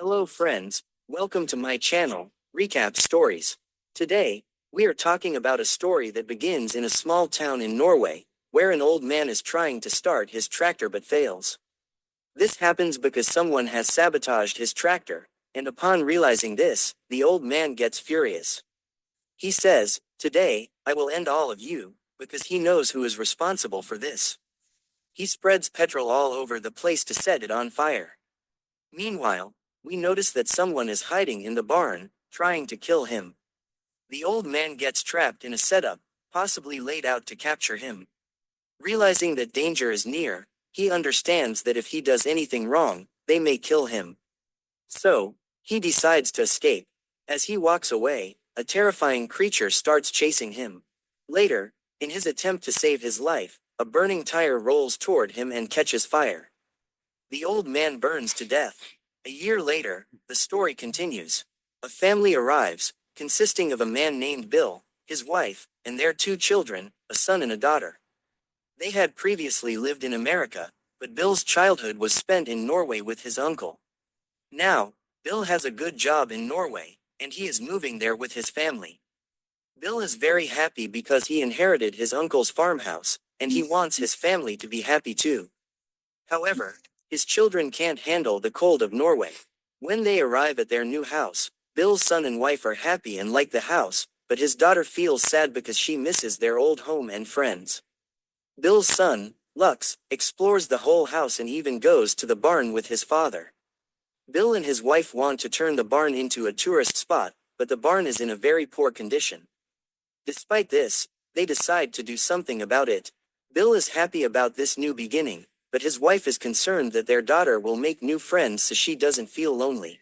Hello friends, welcome to my channel, Recap Stories. Today, we are talking about a story that begins in a small town in Norway, where an old man is trying to start his tractor but fails. This happens because someone has sabotaged his tractor, and upon realizing this, the old man gets furious. He says, "Today, I will end all of you," because he knows who is responsible for this. He spreads petrol all over the place to set it on fire. Meanwhile, we notice that someone is hiding in the barn, trying to kill him. The old man gets trapped in a setup, possibly laid out to capture him. Realizing that danger is near, he understands that if he does anything wrong, they may kill him. So, he decides to escape. As he walks away, a terrifying creature starts chasing him. Later, in his attempt to save his life, a burning tire rolls toward him and catches fire. The old man burns to death. A year later, the story continues. A family arrives, consisting of a man named Bill, his wife, and their two children, a son and a daughter. They had previously lived in America, but Bill's childhood was spent in Norway with his uncle. Now, Bill has a good job in Norway, and he is moving there with his family. Bill is very happy because he inherited his uncle's farmhouse, and he wants his family to be happy too. However, his children can't handle the cold of Norway. When they arrive at their new house, Bill's son and wife are happy and like the house, but his daughter feels sad because she misses their old home and friends. Bill's son, Lux, explores the whole house and even goes to the barn with his father. Bill and his wife want to turn the barn into a tourist spot, but the barn is in a very poor condition. Despite this, they decide to do something about it. Bill is happy about this new beginning, but his wife is concerned that their daughter will make new friends so she doesn't feel lonely.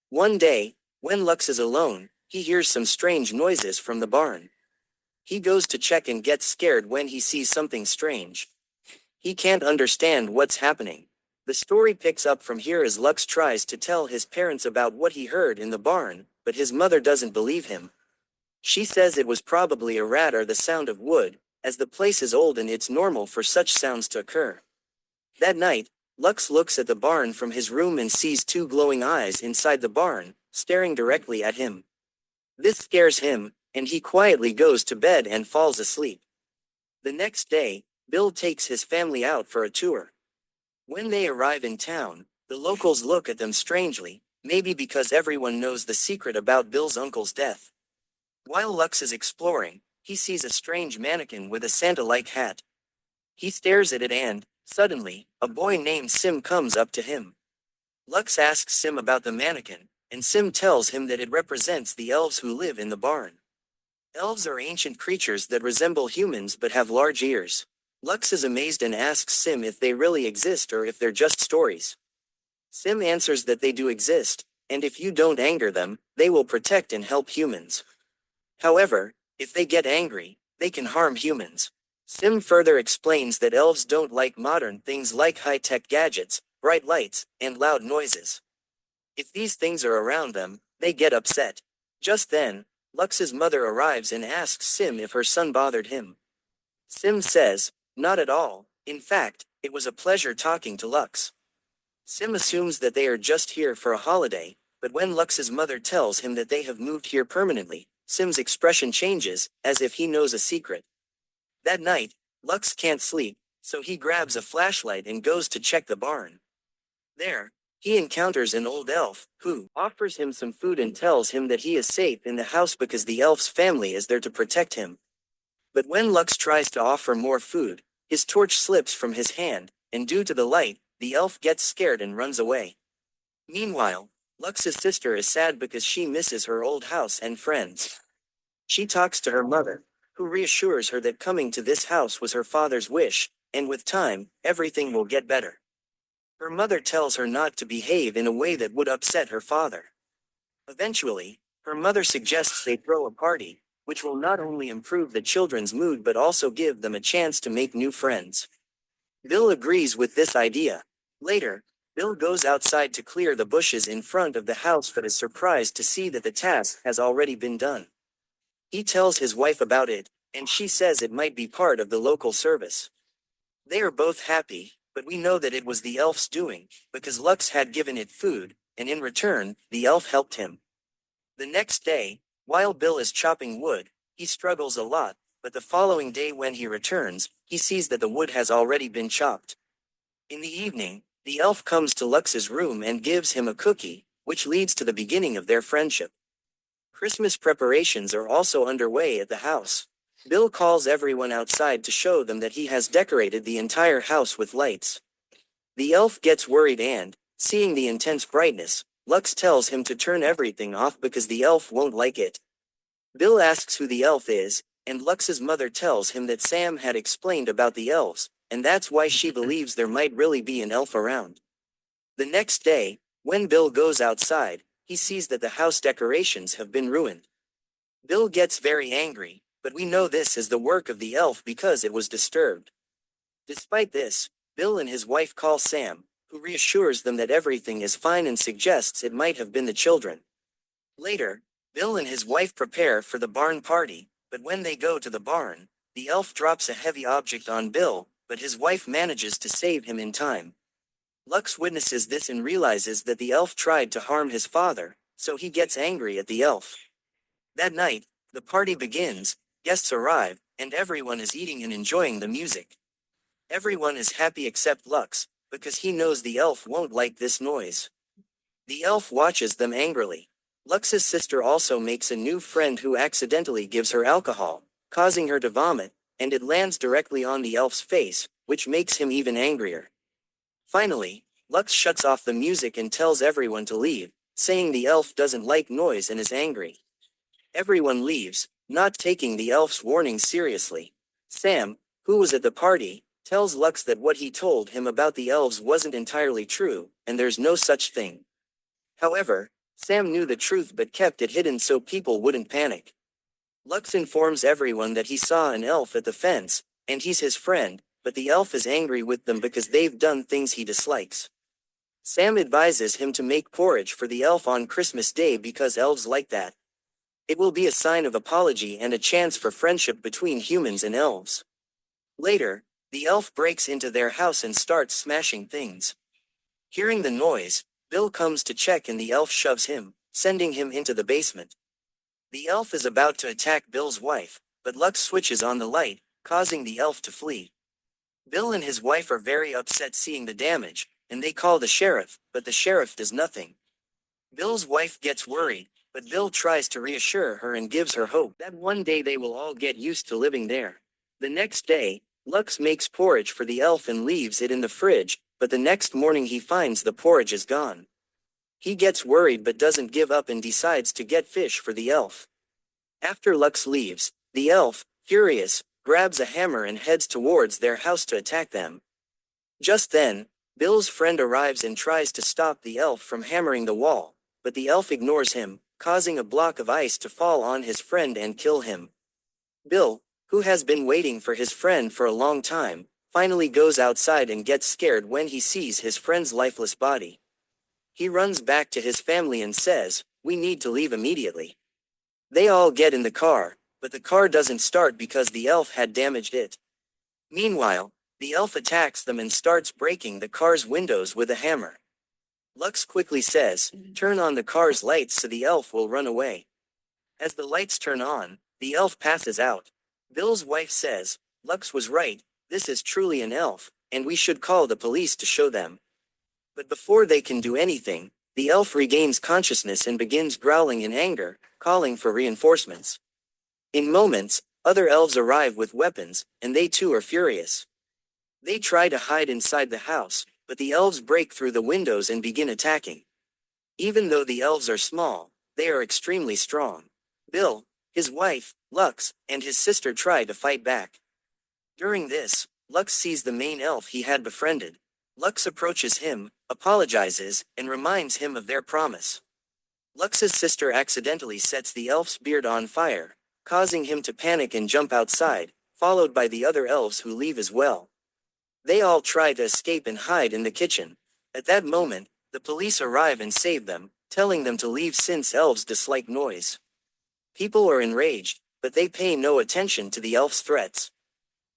One day, when Lux is alone, he hears some strange noises from the barn. He goes to check and gets scared when he sees something strange. He can't understand what's happening. The story picks up from here as Lux tries to tell his parents about what he heard in the barn, but his mother doesn't believe him. She says it was probably a rat or the sound of wood, as the place is old and it's normal for such sounds to occur. That night, Lux looks at the barn from his room and sees two glowing eyes inside the barn, staring directly at him. This scares him, and he quietly goes to bed and falls asleep. The next day, Bill takes his family out for a tour. When they arrive in town, the locals look at them strangely, maybe because everyone knows the secret about Bill's uncle's death. While Lux is exploring, he sees a strange mannequin with a Santa-like hat. He stares at it and, suddenly, a boy named Sim comes up to him. Lux asks Sim about the mannequin, and Sim tells him that it represents the elves who live in the barn. Elves are ancient creatures that resemble humans but have large ears. Lux is amazed and asks Sim if they really exist or if they're just stories. Sim answers that they do exist, and if you don't anger them, they will protect and help humans. However, if they get angry, they can harm humans. Sim further explains that elves don't like modern things like high-tech gadgets, bright lights, and loud noises. If these things are around them, they get upset. Just then, Lux's mother arrives and asks Sim if her son bothered him. Sim says, "Not at all, in fact, it was a pleasure talking to Lux." Sim assumes that they are just here for a holiday, but when Lux's mother tells him that they have moved here permanently, Sim's expression changes, as if he knows a secret. That night, Lux can't sleep, so he grabs a flashlight and goes to check the barn. There, he encounters an old elf, who offers him some food and tells him that he is safe in the house because the elf's family is there to protect him. But when Lux tries to offer more food, his torch slips from his hand, and due to the light, the elf gets scared and runs away. Meanwhile, Lux's sister is sad because she misses her old house and friends. She talks to her mother, who reassures her that coming to this house was her father's wish, and with time, everything will get better. Her mother tells her not to behave in a way that would upset her father. Eventually, her mother suggests they throw a party, which will not only improve the children's mood but also give them a chance to make new friends. Bill agrees with this idea. Later, Bill goes outside to clear the bushes in front of the house but is surprised to see that the task has already been done. He tells his wife about it, and she says it might be part of the local service. They are both happy, but we know that it was the elf's doing, because Lux had given it food, and in return, the elf helped him. The next day, while Bill is chopping wood, he struggles a lot, but the following day when he returns, he sees that the wood has already been chopped. In the evening, the elf comes to Lux's room and gives him a cookie, which leads to the beginning of their friendship. Christmas preparations are also underway at the house. Bill calls everyone outside to show them that he has decorated the entire house with lights. The elf gets worried and, seeing the intense brightness, Lux tells him to turn everything off because the elf won't like it. Bill asks who the elf is, and Lux's mother tells him that Sam had explained about the elves, and that's why she believes there might really be an elf around. The next day, when Bill goes outside, he sees that the house decorations have been ruined. Bill gets very angry, but we know this is the work of the elf because it was disturbed. Despite this, Bill and his wife call Sam, who reassures them that everything is fine and suggests it might have been the children. Later, Bill and his wife prepare for the barn party, but when they go to the barn, the elf drops a heavy object on Bill, but his wife manages to save him in time. Lux witnesses this and realizes that the elf tried to harm his father, so he gets angry at the elf. That night, the party begins, guests arrive, and everyone is eating and enjoying the music. Everyone is happy except Lux, because he knows the elf won't like this noise. The elf watches them angrily. Lux's sister also makes a new friend who accidentally gives her alcohol, causing her to vomit, and it lands directly on the elf's face, which makes him even angrier. Finally, Lux shuts off the music and tells everyone to leave, saying the elf doesn't like noise and is angry. Everyone leaves, not taking the elf's warning seriously. Sam, who was at the party, tells Lux that what he told him about the elves wasn't entirely true, and there's no such thing. However, Sam knew the truth but kept it hidden so people wouldn't panic. Lux informs everyone that he saw an elf at the fence, and he's his friend, but the elf is angry with them because they've done things he dislikes. Sam advises him to make porridge for the elf on Christmas Day because elves like that. It will be a sign of apology and a chance for friendship between humans and elves. Later, the elf breaks into their house and starts smashing things. Hearing the noise, Bill comes to check and the elf shoves him, sending him into the basement. The elf is about to attack Bill's wife, but Lux switches on the light, causing the elf to flee. Bill and his wife are very upset seeing the damage, and they call the sheriff, but the sheriff does nothing. Bill's wife gets worried, but Bill tries to reassure her and gives her hope that one day they will all get used to living there. The next day, Lux makes porridge for the elf and leaves it in the fridge, but the next morning he finds the porridge is gone. He gets worried but doesn't give up and decides to get fish for the elf. After Lux leaves, the elf, furious, grabs a hammer and heads towards their house to attack them. Just then, Bill's friend arrives and tries to stop the elf from hammering the wall, but the elf ignores him, causing a block of ice to fall on his friend and kill him. Bill, who has been waiting for his friend for a long time, finally goes outside and gets scared when he sees his friend's lifeless body. He runs back to his family and says, "We need to leave immediately." They all get in the car, but the car doesn't start because the elf had damaged it. Meanwhile, the elf attacks them and starts breaking the car's windows with a hammer. Lux quickly says, "Turn on the car's lights so the elf will run away." As the lights turn on, the elf passes out. Bill's wife says, "Lux was right, this is truly an elf, and we should call the police to show them." But before they can do anything, the elf regains consciousness and begins growling in anger, calling for reinforcements. In moments, other elves arrive with weapons, and they too are furious. They try to hide inside the house, but the elves break through the windows and begin attacking. Even though the elves are small, they are extremely strong. Bill, his wife, Lux, and his sister try to fight back. During this, Lux sees the main elf he had befriended. Lux approaches him, apologizes, and reminds him of their promise. Lux's sister accidentally sets the elf's beard on fire, causing him to panic and jump outside, followed by the other elves who leave as well. They all try to escape and hide in the kitchen. At that moment, the police arrive and save them, telling them to leave since elves dislike noise. People are enraged, but they pay no attention to the elf's threats.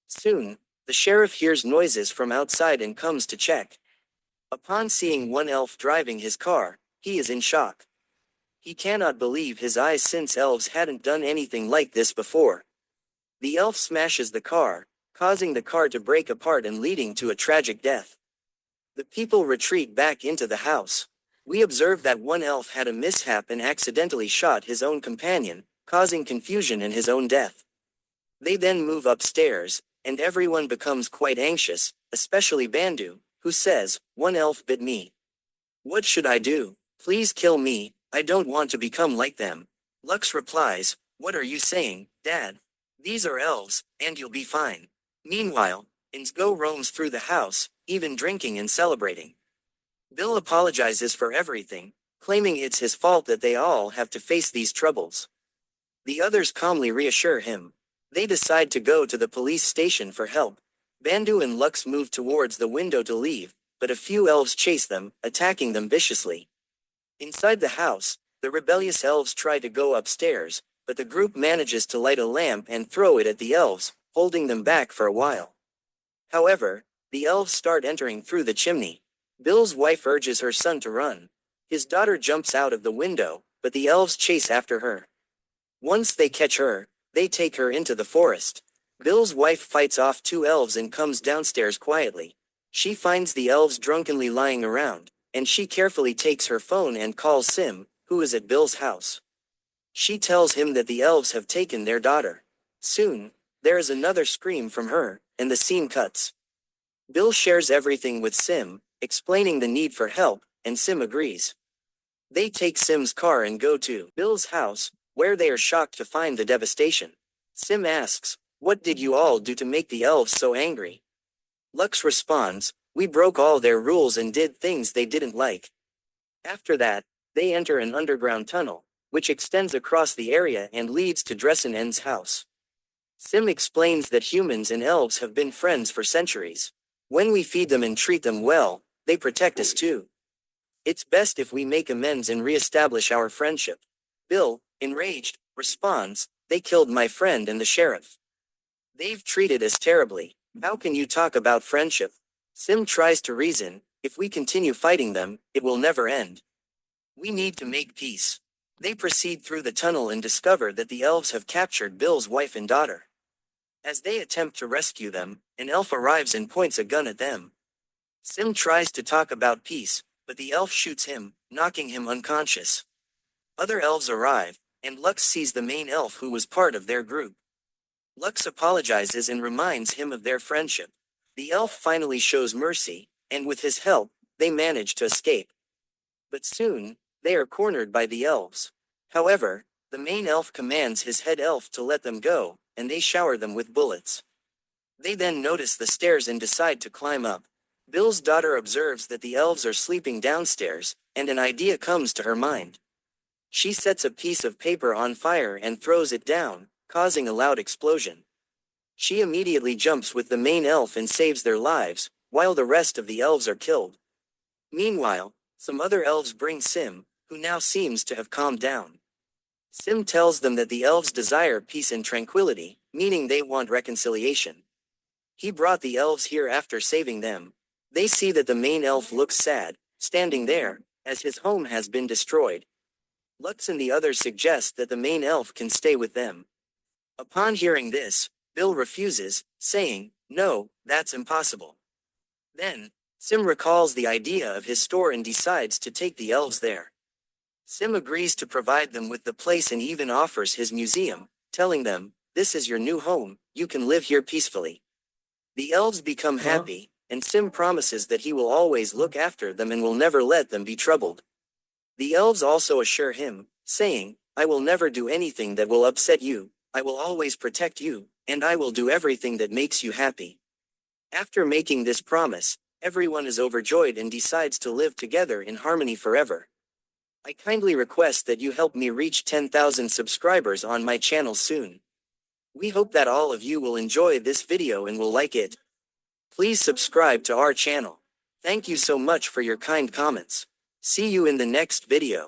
Soon, the sheriff hears noises from outside and comes to check. Upon seeing one elf driving his car, He is in shock. He cannot believe his eyes since elves hadn't done anything like this before. The elf smashes the car, causing the car to break apart and leading to a tragic death. The people retreat back into the house. We observe that one elf had a mishap and accidentally shot his own companion, causing confusion and his own death. They then move upstairs, and everyone becomes quite anxious, especially Bandu, who says, "One elf bit me. What should I do? Please kill me, I don't want to become like them." Lux replies, "What are you saying, Dad? These are elves, and you'll be fine." Meanwhile, Insgo roams through the house, even drinking and celebrating. Bill apologizes for everything, claiming it's his fault that they all have to face these troubles. The others calmly reassure him. They decide to go to the police station for help. Bandu and Lux move towards the window to leave, but a few elves chase them, attacking them viciously. Inside the house, the rebellious elves try to go upstairs, but the group manages to light a lamp and throw it at the elves, holding them back for a while. However, the elves start entering through the chimney. Bill's wife urges her son to run. His daughter jumps out of the window, but the elves chase after her. Once they catch her, they take her into the forest. Bill's wife fights off two elves and comes downstairs quietly. She finds the elves drunkenly lying around, and she carefully takes her phone and calls Sim, who is at Bill's house. She tells him that the elves have taken their daughter. Soon, there is another scream from her, and the scene cuts. Bill shares everything with Sim, explaining the need for help, and Sim agrees. They take Sim's car and go to Bill's house, where they are shocked to find the devastation. Sim asks, "What did you all do to make the elves so angry?" Lux responds, "We broke all their rules and did things they didn't like." After that, they enter an underground tunnel, which extends across the area and leads to Dressenen's house. Sim explains that humans and elves have been friends for centuries. When we feed them and treat them well, they protect us too. It's best if we make amends and re-establish our friendship. Bill, enraged, responds, "They killed my friend and the sheriff. They've treated us terribly. How can you talk about friendship?" Sim tries to reason, "If we continue fighting them, it will never end. We need to make peace." They proceed through the tunnel and discover that the elves have captured Bill's wife and daughter. As they attempt to rescue them, an elf arrives and points a gun at them. Sim tries to talk about peace, but the elf shoots him, knocking him unconscious. Other elves arrive, and Lux sees the main elf who was part of their group. Lux apologizes and reminds him of their friendship. The elf finally shows mercy, and with his help, they manage to escape. But soon, they are cornered by the elves. However, the main elf commands his head elf to let them go, and they shower them with bullets. They then notice the stairs and decide to climb up. Bill's daughter observes that the elves are sleeping downstairs, and an idea comes to her mind. She sets a piece of paper on fire and throws it down, causing a loud explosion. She immediately jumps with the main elf and saves their lives, while the rest of the elves are killed. Meanwhile, some other elves bring Sim, who now seems to have calmed down. Sim tells them that the elves desire peace and tranquility, meaning they want reconciliation. He brought the elves here after saving them. They see that the main elf looks sad, standing there, as his home has been destroyed. Lux and the others suggest that the main elf can stay with them. Upon hearing this, Bill refuses, saying, "No, that's impossible." Then, Sim recalls the idea of his store and decides to take the elves there. Sim agrees to provide them with the place and even offers his museum, telling them, "This is your new home, you can live here peacefully." The elves become happy, and Sim promises that he will always look after them and will never let them be troubled. The elves also assure him, saying, "I will never do anything that will upset you, I will always protect you, and I will do everything that makes you happy." After making this promise, everyone is overjoyed and decides to live together in harmony forever. I kindly request that you help me reach 10,000 subscribers on my channel soon. We hope that all of you will enjoy this video and will like it. Please subscribe to our channel. Thank you so much for your kind comments. See you in the next video.